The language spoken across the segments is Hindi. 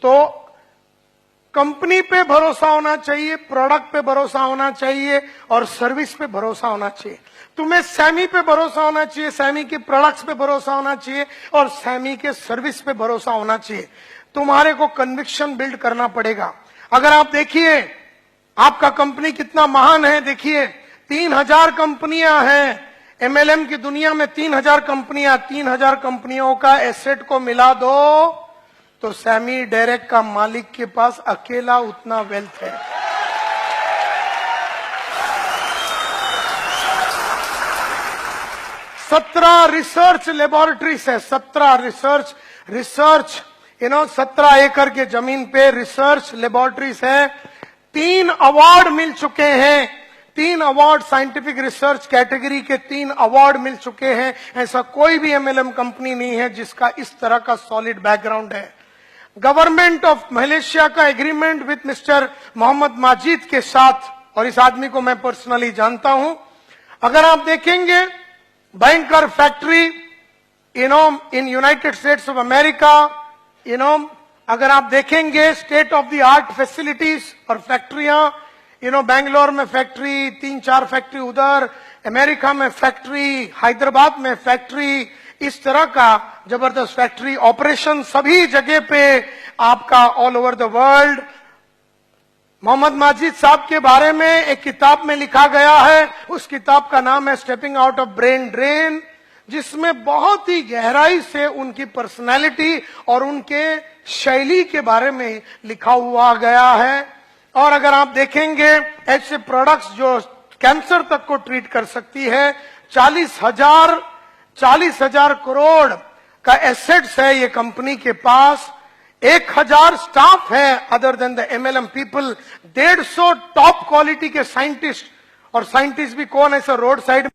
तो कंपनी पे भरोसा होना चाहिए, प्रोडक्ट पे भरोसा होना चाहिए और सर्विस पे भरोसा होना चाहिए। तुम्हें सैमी पे भरोसा होना चाहिए, सैमी के प्रोडक्ट्स पे भरोसा होना चाहिए और सैमी के सर्विस पे भरोसा होना चाहिए। तुम्हारे को कन्विक्शन बिल्ड करना पड़ेगा। अगर आप देखिए आपका कंपनी कितना महान है, देखिए 3000 कंपनियां हैं एमएलएम की दुनिया में, 3000 कंपनियां, 3000 कंपनियों का एसेट को मिला दो तो सैमी डायरेक्ट का मालिक के पास अकेला उतना वेल्थ है। सत्रह रिसर्च लेबोरेटरीज है, 17 रिसर्च 17 एकड़ के जमीन पे रिसर्च लेबोरेटरीज है। 3 अवार्ड मिल चुके हैं, 3 अवार्ड साइंटिफिक रिसर्च कैटेगरी के 3 अवार्ड मिल चुके हैं। ऐसा कोई भी एमएलएम कंपनी नहीं है जिसका इस तरह का सॉलिड बैकग्राउंड है। गवर्नमेंट ऑफ मलेशिया का agreement with mister Mohammad Majid के साथ, और इस आदमी को मैं पर्सनली जानता हूं, अगर आप देखेंगे भयंकर factory in United states of America, अगर आप देखेंगे state of the art facilities और फैक्ट्रियां, बेंगलोर में फैक्ट्री, 3-4 फैक्ट्री उधर, अमेरिका में फैक्ट्री, हैदराबाद में फैक्ट्री, इस तरह का जबरदस्त फैक्ट्री ऑपरेशन सभी जगह पे आपका all over the world. Mohammad Majid साहब के बारे में एक किताब में लिखा गया है, उस किताब का नाम है stepping out of brain drain, जिसमें बहुत ही गहराई से उनकी पर्सनालिटी और उनके शैली के बारे में लिखा हुआ गया है। और अगर आप देखेंगे ऐसे प्रोडक्ट्स जो कैंसर तक को ट्रीट कर सकती है, 40,000 करोड़ का एसेट्स है ये कंपनी के पास, 1000 स्टाफ है other than the MLM people, 150 top quality के साइंटिस्ट, और साइंटिस्ट भी कौन, ऐसा रोड साइड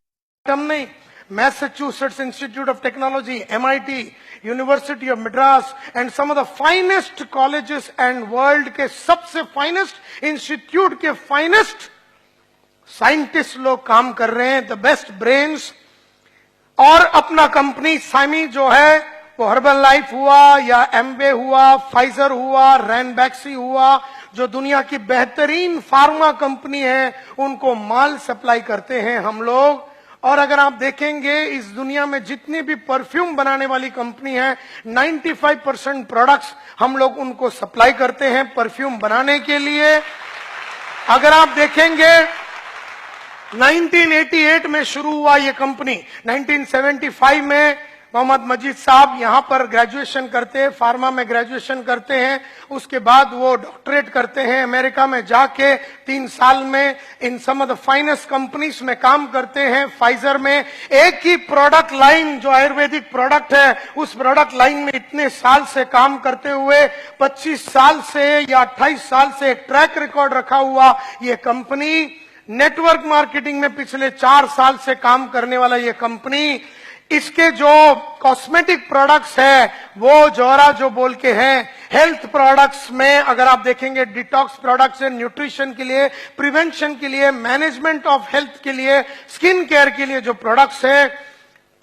में नहीं, Massachusetts Institute of Technology, MIT, University of Madras and some of the finest colleges and world के सबसे फाइनेस्ट इंस्टीट्यूट के फाइनेस्ट साइंटिस्ट लोग काम कर रहे हैं, द बेस्ट ब्रेन्स। और अपना कंपनी सैमी जो है वो हर्बल लाइफ हुआ या एम्बे हुआ, फाइजर हुआ, रैनबैक्सी हुआ, जो दुनिया की बेहतरीन फार्मा कंपनी है, उनको माल सप्लाई करते हैं हम लोग। और अगर आप देखेंगे इस दुनिया में जितनी भी परफ्यूम बनाने वाली कंपनी है, 95% प्रोडक्ट्स हम लोग उनको सप्लाई करते हैं परफ्यूम बनाने के लिए। अगर आप देखेंगे 1988 में शुरू हुआ ये कंपनी, 1975 में मोहम्मद मजीद साहब यहां पर ग्रेजुएशन करते हैं, फार्मा में ग्रेजुएशन करते हैं, उसके बाद वो डॉक्टरेट करते हैं, अमेरिका में जाके 3 साल में इन सम ऑफ द फाइनेस्ट कंपनीज में काम करते हैं। फाइजर में एक ही प्रोडक्ट लाइन जो आयुर्वेदिक प्रोडक्ट है, उस प्रोडक्ट लाइन में इतने साल से काम करते हुए 25 साल से या 28 साल से ट्रैक रिकॉर्ड रखा हुआ ये कंपनी, नेटवर्क मार्केटिंग में पिछले 4 साल से काम करने वाला ये कंपनी, इसके जो कॉस्मेटिक प्रोडक्ट्स है वो जोरा जो बोल के हैं, हेल्थ प्रोडक्ट्स में अगर आप देखेंगे डिटॉक्स प्रोडक्ट्स है, न्यूट्रिशन के लिए, प्रिवेंशन के लिए, मैनेजमेंट ऑफ हेल्थ के लिए, स्किन केयर के लिए जो प्रोडक्ट्स है,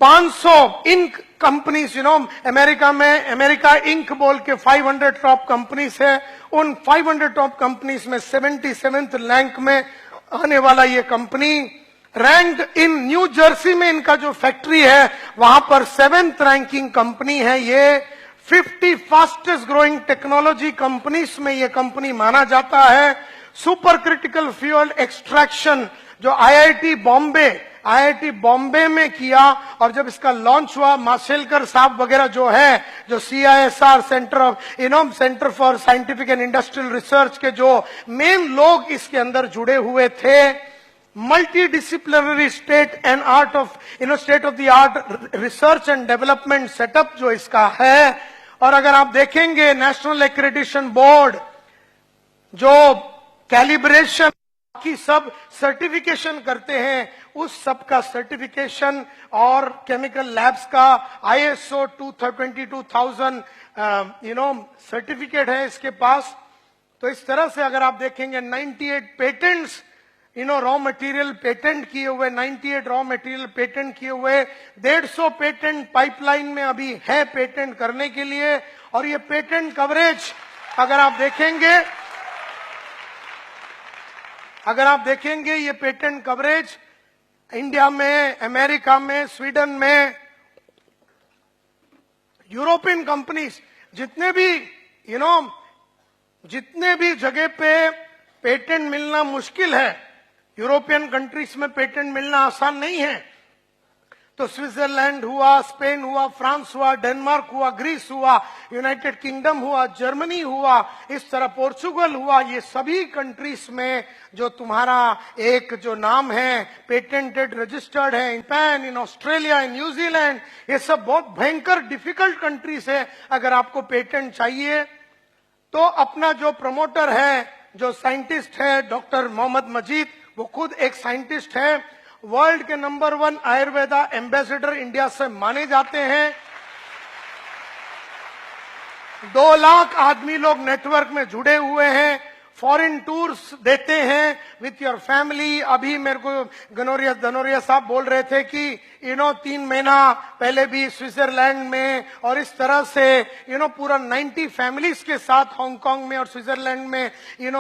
500 इंक कंपनीज, अमेरिका में अमेरिका इंक बोल के 500 टॉप कंपनीज है, उन 500 टॉप कंपनीज में 77th रैंक में आने वाला ये कंपनी, रैंक्ड इन न्यू जर्सी में इनका जो फैक्ट्री है वहां पर 7th रैंकिंग कंपनी है ये, 50 फास्टेस्ट ग्रोइंग टेक्नोलॉजी कंपनीज में ये कंपनी माना जाता है। सुपर क्रिटिकल फ्यूल एक्सट्रैक्शन जो आईआईटी बॉम्बे में किया, और जब इसका लॉन्च हुआ माशेलकर साहब वगैरह जो है, जो CISR centre for scientific and industrial research के जो मेन लोग इसके अंदर जुड़े हुए थे, multi state of the art research and development setup जो इसका है। और अगर आप देखेंगे नेशनल एक्रेडिटेशन बोर्ड जो कैलिब्रेशन की सब सर्टिफिकेशन करते हैं, उस सब का सर्टिफिकेशन और केमिकल लैब्स का ISO 22000 सर्टिफिकेट है इसके पास। तो इस तरह से अगर आप देखेंगे 98 पेटेंट्स रॉ मटेरियल पेटेंट किए हुए, 98 रॉ मटेरियल पेटेंट किए हुए, 150 पेटेंट पाइपलाइन में अभी है पेटेंट करने के लिए, और ये पेटेंट कवरेज अगर आप देखेंगे ये पेटेंट कवरेज इंडिया में, अमेरिका में, स्वीडन में, यूरोपियन कंपनीज, जितने भी जगह पे पेटेंट मिलना मुश्किल है, यूरोपियन कंट्रीज में पेटेंट मिलना आसान नहीं है। तो स्विट्जरलैंड हुआ, स्पेन हुआ, फ्रांस हुआ, डेनमार्क हुआ, ग्रीस हुआ, यूनाइटेड किंगडम हुआ, जर्मनी हुआ, इस तरह पोर्चुगल हुआ, ये सभी कंट्रीज में जो तुम्हारा एक जो नाम है पेटेंटेड रजिस्टर्ड है, in Japan, in Australia, in New Zealand, ये सब बहुत भयंकर डिफिकल्ट कंट्रीज है। अगर आपको पेटेंट चाहिए तो अपना जो प्रमोटर है, जो साइंटिस्ट है, डॉक्टर मोहम्मद मजीद, वो खुद एक साइंटिस्ट है, वर्ल्ड के नंबर 1 आयुर्वेदा एम्बेसडर इंडिया से माने जाते हैं। 2 लाख आदमी लोग नेटवर्क में जुड़े हुए हैं, फॉरेन टूर्स देते हैं विथ योर फैमिली। अभी मेरे को धनोरिया साहब बोल रहे थे कि 3 महीना पहले भी स्विट्जरलैंड में, और इस तरह से पूरा 90 फैमिलीज के साथ हांगकांग में और स्विट्जरलैंड में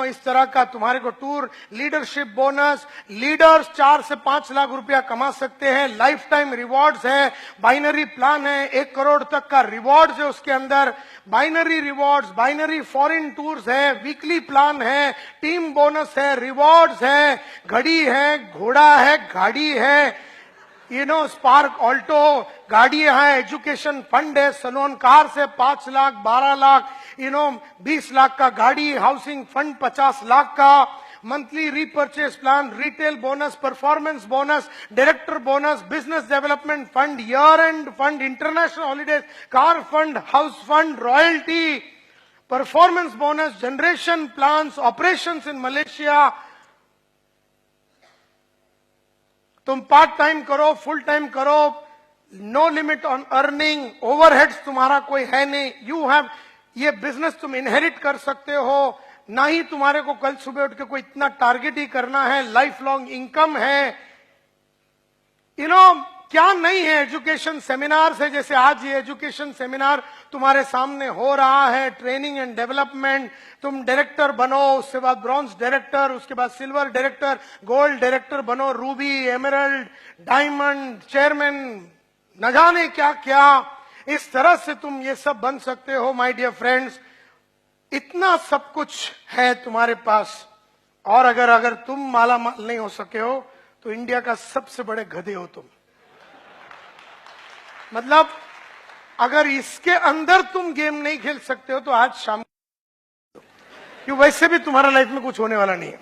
इस तरह का तुम्हारे को टूर, लीडरशिप बोनस, लीडर्स 4 से 5 लाख रुपया कमा सकते हैं, लाइफ टाइम रिवॉर्ड्स है, बाइनरी प्लान है, 1 करोड़ तक का रिवॉर्ड्स है उसके अंदर, binary rewards, binary foreign tours है, वीकली प्लान है, टीम बोनस है, रिवॉर्ड्स है, घड़ी है, घोड़ा है, गाड़ी है, स्पार्क ऑल्टो गाड़ी है, एजुकेशन फंड है, सलोन कार से 5 लाख, 12 लाख, 20 लाख का गाड़ी, हाउसिंग फंड 50 लाख का, monthly repurchase plan, retail bonus, performance bonus, director bonus, business development fund, year end fund, international holidays, car fund, house fund, royalty, performance bonus, generation plans, operations in Malaysia. तुम पार्ट टाइम करो, फुल टाइम करो, no limit on earning, overheads तुम्हारा कोई है नहीं, यू हैव, ये बिजनेस तुम इनहेरिट कर सकते हो, ना ही तुम्हारे को कल सुबह उठ के कोई इतना टारगेट ही करना है, लाइफ लॉन्ग इनकम है। क्या नहीं है, एजुकेशन सेमिनार से, जैसे आज ये एजुकेशन सेमिनार तुम्हारे सामने हो रहा है, ट्रेनिंग एंड डेवलपमेंट, तुम डायरेक्टर बनो, उसके बाद ब्रॉन्ज डायरेक्टर, उसके बाद सिल्वर डायरेक्टर, गोल्ड डायरेक्टर बनो, रूबी, एमरल्ड, डायमंड, चेयरमैन, न जाने क्या क्या, इस तरह से तुम ये सब बन सकते हो। माय डियर फ्रेंड्स, इतना सब कुछ है तुम्हारे पास, और अगर तुम माला माल नहीं हो सके हो तो इंडिया का सबसे बड़े गधे हो तुम। मतलब अगर इसके अंदर तुम गेम नहीं खेल सकते हो तो आज शाम, क्यों, वैसे भी तुम्हारा लाइफ में कुछ होने वाला नहीं है।